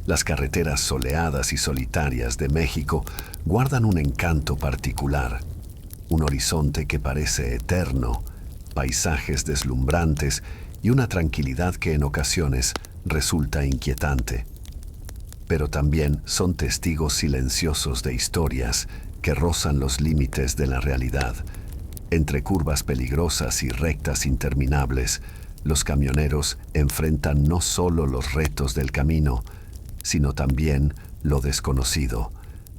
Las carreteras soleadas y solitarias de México guardan un encanto particular, un horizonte que parece eterno, paisajes deslumbrantes y una tranquilidad que en ocasiones resulta inquietante. Pero también son testigos silenciosos de historias que rozan los límites de la realidad. Entre curvas peligrosas y rectas interminables, los camioneros enfrentan no solo los retos del camino, sino también lo desconocido.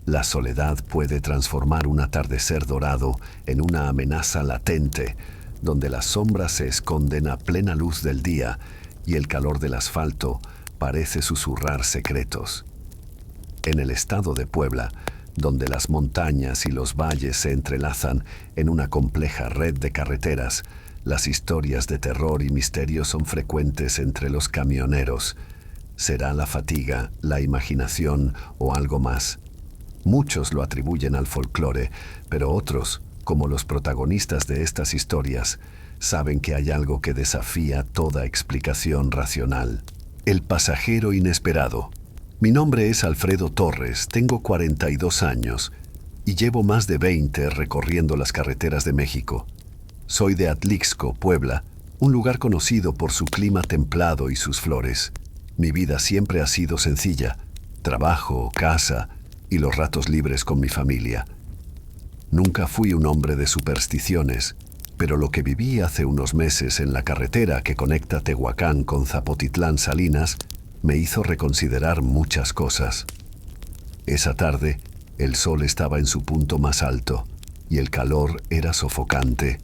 La soledad puede transformar un atardecer dorado en una amenaza latente, donde las sombras se esconden a plena luz del día y el calor del asfalto parece susurrar secretos. En el estado de Puebla, donde las montañas y los valles se entrelazan en una compleja red de carreteras, las historias de terror y misterio son frecuentes entre los camioneros. ¿Será la fatiga, la imaginación o algo más? Muchos lo atribuyen al folclore, pero otros, como los protagonistas de estas historias, saben que hay algo que desafía toda explicación racional. El pasajero inesperado. Mi nombre es Alfredo Torres, tengo 42 años y llevo más de 20 recorriendo las carreteras de México. Soy de Atlixco, Puebla, un lugar conocido por su clima templado y sus flores. Mi vida siempre ha sido sencilla: trabajo, casa y los ratos libres con mi familia. Nunca fui un hombre de supersticiones, pero lo que viví hace unos meses en la carretera que conecta Tehuacán con Zapotitlán Salinas me hizo reconsiderar muchas cosas. Esa tarde, el sol estaba en su punto más alto y el calor era sofocante.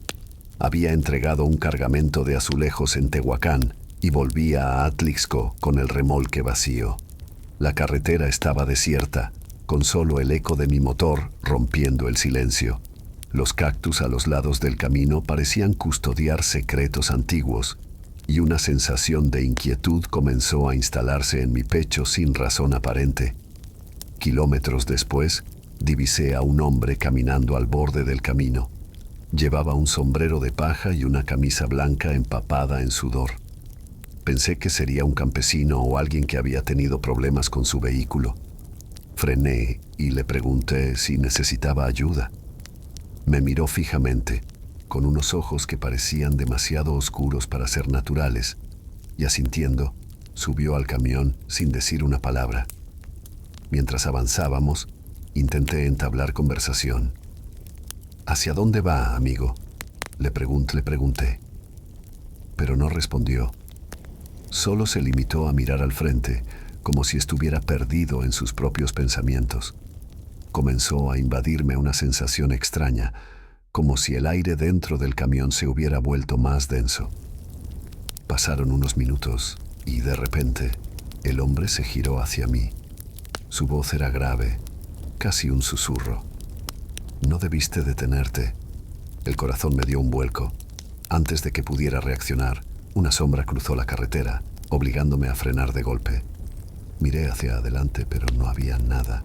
Había entregado un cargamento de azulejos en Tehuacán y volvía a Atlixco con el remolque vacío. La carretera estaba desierta, con solo el eco de mi motor rompiendo el silencio. Los cactus a los lados del camino parecían custodiar secretos antiguos, y una sensación de inquietud comenzó a instalarse en mi pecho sin razón aparente. Kilómetros después, divisé a un hombre caminando al borde del camino. Llevaba un sombrero de paja y una camisa blanca empapada en sudor. Pensé que sería un campesino o alguien que había tenido problemas con su vehículo. Frené y le pregunté si necesitaba ayuda. Me miró fijamente, con unos ojos que parecían demasiado oscuros para ser naturales, y asintiendo, subió al camión sin decir una palabra. Mientras avanzábamos, intenté entablar conversación. ¿Hacia dónde va, amigo?, le pregunté. Pero no respondió. Solo se limitó a mirar al frente, como si estuviera perdido en sus propios pensamientos. Comenzó a invadirme una sensación extraña, como si el aire dentro del camión se hubiera vuelto más denso. Pasaron unos minutos y, de repente, el hombre se giró hacia mí. Su voz era grave, casi un susurro. «No debiste detenerte». El corazón me dio un vuelco. Antes de que pudiera reaccionar, una sombra cruzó la carretera, obligándome a frenar de golpe. Miré hacia adelante, pero no había nada.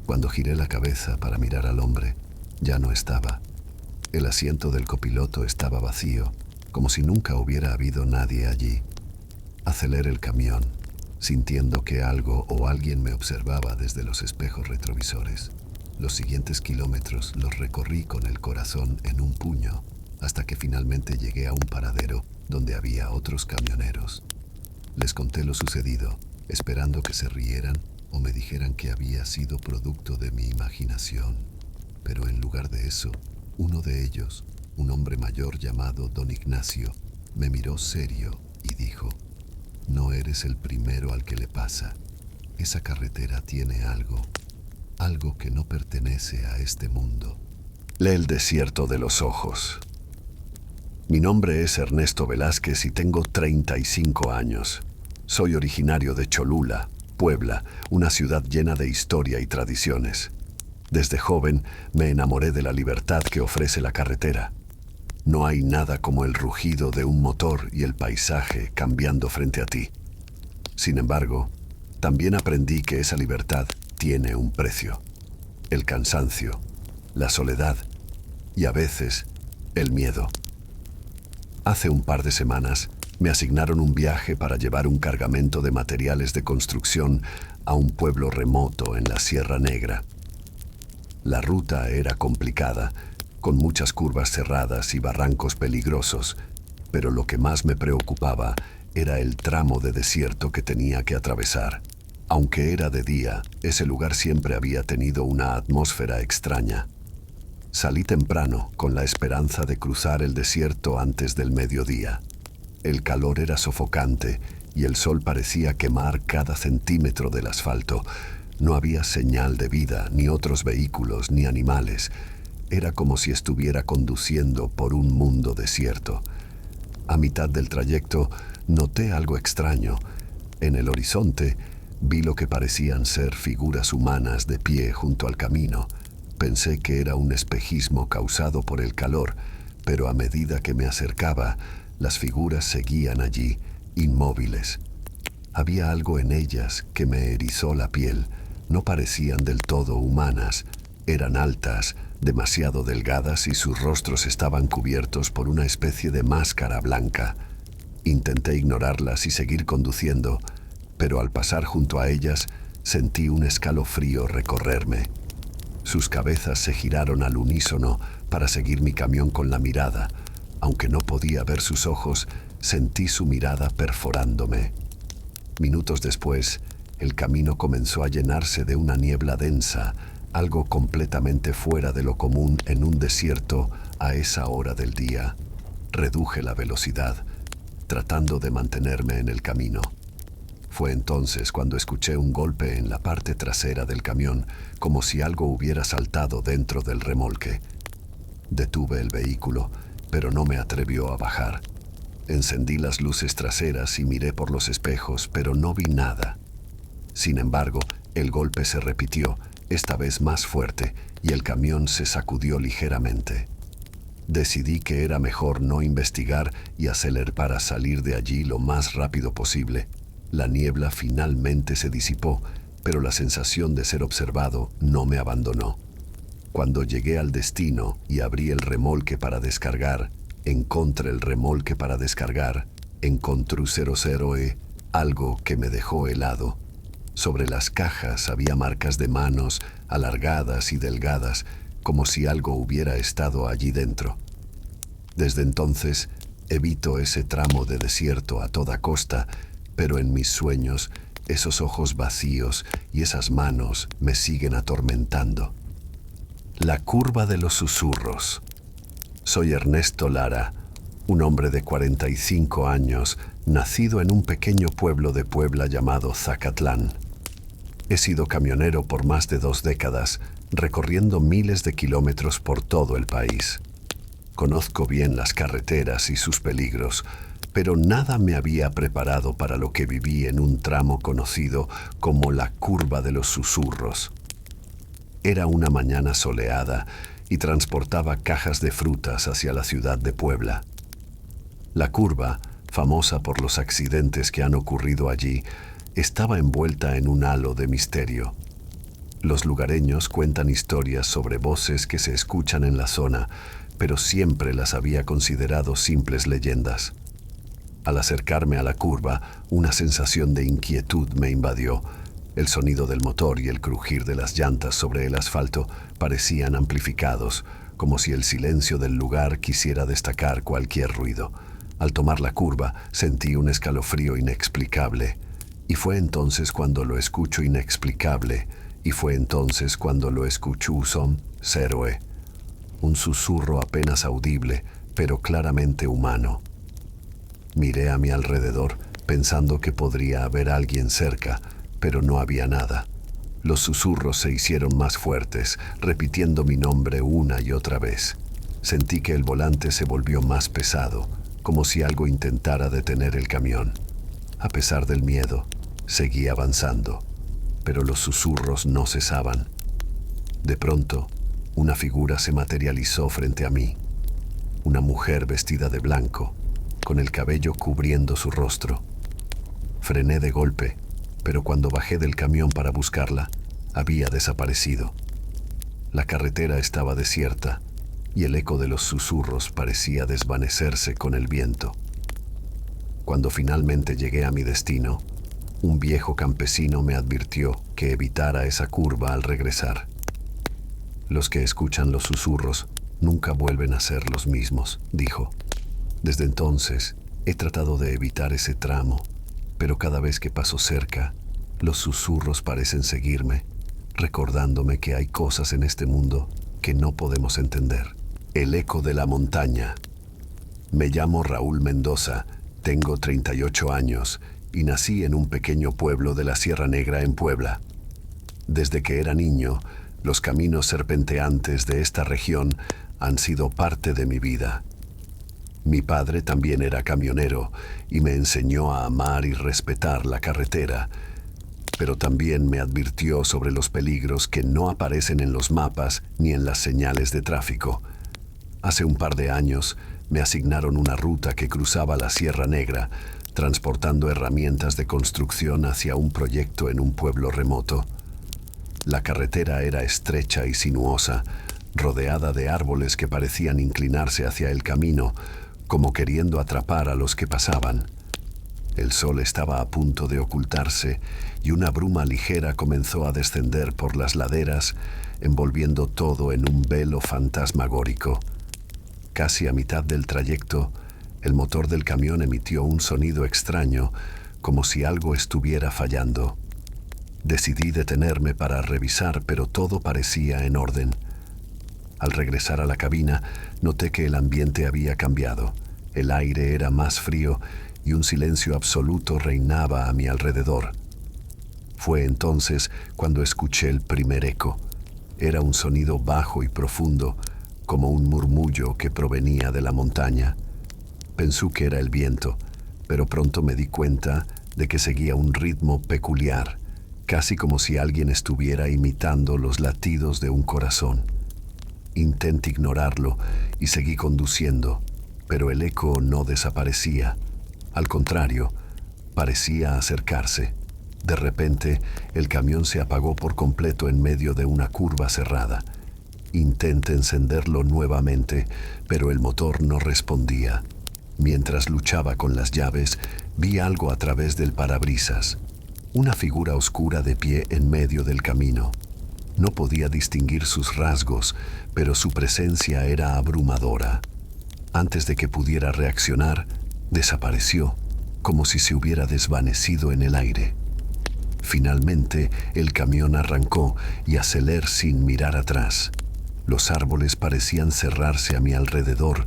Cuando giré la cabeza para mirar al hombre, ya no estaba. El asiento del copiloto estaba vacío, como si nunca hubiera habido nadie allí. Aceleré el camión, sintiendo que algo o alguien me observaba desde los espejos retrovisores. Los siguientes kilómetros los recorrí con el corazón en un puño, hasta que finalmente llegué a un paradero donde había otros camioneros. Les conté lo sucedido, esperando que se rieran o me dijeran que había sido producto de mi imaginación. Pero en lugar de eso, uno de ellos, un hombre mayor llamado Don Ignacio, me miró serio y dijo: «No eres el primero al que le pasa. Esa carretera tiene algo que no pertenece a este mundo». Lee el desierto de los ojos. Mi nombre es Ernesto Velázquez y tengo 35 años. Soy originario de Cholula, Puebla, una ciudad llena de historia y tradiciones. Desde joven me enamoré de la libertad que ofrece la carretera. No hay nada como el rugido de un motor y el paisaje cambiando frente a ti. Sin embargo, también aprendí que esa libertad tiene un precio: el cansancio, la soledad y a veces el miedo. Hace un par de semanas Me asignaron un viaje para llevar un cargamento de materiales de construcción a un pueblo remoto en la Sierra Negra. La ruta era complicada, con muchas curvas cerradas y barrancos peligrosos, pero lo que más me preocupaba era el tramo de desierto que tenía que atravesar. Aunque era de día, ese lugar siempre había tenido una atmósfera extraña. Salí temprano con la esperanza de cruzar el desierto antes del mediodía. El calor era sofocante y el sol parecía quemar cada centímetro del asfalto. No había señal de vida, ni otros vehículos, ni animales. Era como si estuviera conduciendo por un mundo desierto. A mitad del trayecto noté algo extraño. En el horizonte vi lo que parecían ser figuras humanas de pie junto al camino. Pensé que era un espejismo causado por el calor, pero a medida que me acercaba, las figuras seguían allí, inmóviles. Había algo en ellas que me erizó la piel. No parecían del todo humanas. Eran altas, demasiado delgadas y sus rostros estaban cubiertos por una especie de máscara blanca. Intenté ignorarlas y seguir conduciendo, pero al pasar junto a ellas sentí un escalofrío recorrerme. Sus cabezas se giraron al unísono para seguir mi camión con la mirada. Aunque no podía ver sus ojos, sentí su mirada perforándome. Minutos después, el camino comenzó a llenarse de una niebla densa, algo completamente fuera de lo común en un desierto a esa hora del día. Reduje la velocidad, tratando de mantenerme en el camino. Fue entonces cuando escuché un golpe en la parte trasera del camión, como si algo hubiera saltado dentro del remolque. Detuve el vehículo, pero no me atrevió a bajar. Encendí las luces traseras y miré por los espejos, pero no vi nada. Sin embargo, el golpe se repitió, esta vez más fuerte, y el camión se sacudió ligeramente. Decidí que era mejor no investigar y aceleré para salir de allí lo más rápido posible. La niebla finalmente se disipó, pero la sensación de ser observado no me abandonó. Cuando llegué al destino y abrí el remolque para descargar, encontré 00E, algo que me dejó helado. Sobre las cajas había marcas de manos alargadas y delgadas, como si algo hubiera estado allí dentro. Desde entonces, evito ese tramo de desierto a toda costa, pero en mis sueños, esos ojos vacíos y esas manos me siguen atormentando. La curva de los susurros. Soy Ernesto Lara, un hombre de 45 años, nacido en un pequeño pueblo de Puebla llamado Zacatlán. He sido camionero por más de 2 décadas, recorriendo miles de kilómetros por todo el país. Conozco bien las carreteras y sus peligros, pero nada me había preparado para lo que viví en un tramo conocido como la curva de los susurros. Era una mañana soleada y transportaba cajas de frutas hacia la ciudad de Puebla. La curva, famosa por los accidentes que han ocurrido allí, estaba envuelta en un halo de misterio. Los lugareños cuentan historias sobre voces que se escuchan en la zona, pero siempre las había considerado simples leyendas. Al acercarme a la curva, una sensación de inquietud me invadió. El sonido del motor y el crujir de las llantas sobre el asfalto parecían amplificados, como si el silencio del lugar quisiera destacar cualquier ruido. Al tomar la curva, sentí un escalofrío inexplicable. Y fue entonces cuando lo escucho inexplicable, y fue entonces cuando lo escucho son 00E. Un susurro apenas audible, pero claramente humano. Miré a mi alrededor, pensando que podría haber alguien cerca, pero no había nada. Los susurros se hicieron más fuertes, repitiendo mi nombre una y otra vez. Sentí que el volante se volvió más pesado, como si algo intentara detener el camión. A pesar del miedo, seguí avanzando, pero los susurros no cesaban. De pronto, una figura se materializó frente a mí. Una mujer vestida de blanco, con el cabello cubriendo su rostro. Frené de golpe, pero cuando bajé del camión para buscarla, había desaparecido. La carretera estaba desierta y el eco de los susurros parecía desvanecerse con el viento. Cuando finalmente llegué a mi destino, un viejo campesino me advirtió que evitara esa curva al regresar. Los que escuchan los susurros nunca vuelven a ser los mismos, dijo. Desde entonces, he tratado de evitar ese tramo, pero cada vez que paso cerca, los susurros parecen seguirme, recordándome que hay cosas en este mundo que no podemos entender. El eco de la montaña. Me llamo Raúl Mendoza, tengo 38 años y nací en un pequeño pueblo de la Sierra Negra en Puebla. Desde que era niño, los caminos serpenteantes de esta región han sido parte de mi vida. Mi padre también era camionero y me enseñó a amar y respetar la carretera, pero también me advirtió sobre los peligros que no aparecen en los mapas ni en las señales de tráfico. Hace un par de años me asignaron una ruta que cruzaba la Sierra Negra, transportando herramientas de construcción hacia un proyecto en un pueblo remoto. La carretera era estrecha y sinuosa, rodeada de árboles que parecían inclinarse hacia el camino, como queriendo atrapar a los que pasaban. El sol estaba a punto de ocultarse y una bruma ligera comenzó a descender por las laderas, envolviendo todo en un velo fantasmagórico. Casi a mitad del trayecto, el motor del camión emitió un sonido extraño, como si algo estuviera fallando. Decidí detenerme para revisar, pero todo parecía en orden. Al regresar a la cabina, noté que el ambiente había cambiado. El aire era más frío y un silencio absoluto reinaba a mi alrededor. Fue entonces cuando escuché el primer eco. Era un sonido bajo y profundo, como un murmullo que provenía de la montaña. Pensé que era el viento, pero pronto me di cuenta de que seguía un ritmo peculiar, casi como si alguien estuviera imitando los latidos de un corazón. Intenté ignorarlo y seguí conduciendo, pero el eco no desaparecía. Al contrario, parecía acercarse. De repente, el camión se apagó por completo en medio de una curva cerrada. Intenté encenderlo nuevamente, pero el motor no respondía. Mientras luchaba con las llaves, vi algo a través del parabrisas. Una figura oscura de pie en medio del camino. No podía distinguir sus rasgos, pero su presencia era abrumadora. Antes de que pudiera reaccionar, desapareció, como si se hubiera desvanecido en el aire. Finalmente, el camión arrancó y aceleró sin mirar atrás. Los árboles parecían cerrarse a mi alrededor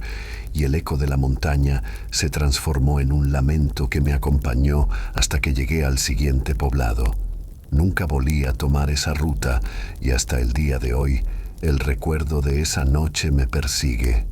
y el eco de la montaña se transformó en un lamento que me acompañó hasta que llegué al siguiente poblado. Nunca volví a tomar esa ruta y hasta el día de hoy, el recuerdo de esa noche me persigue.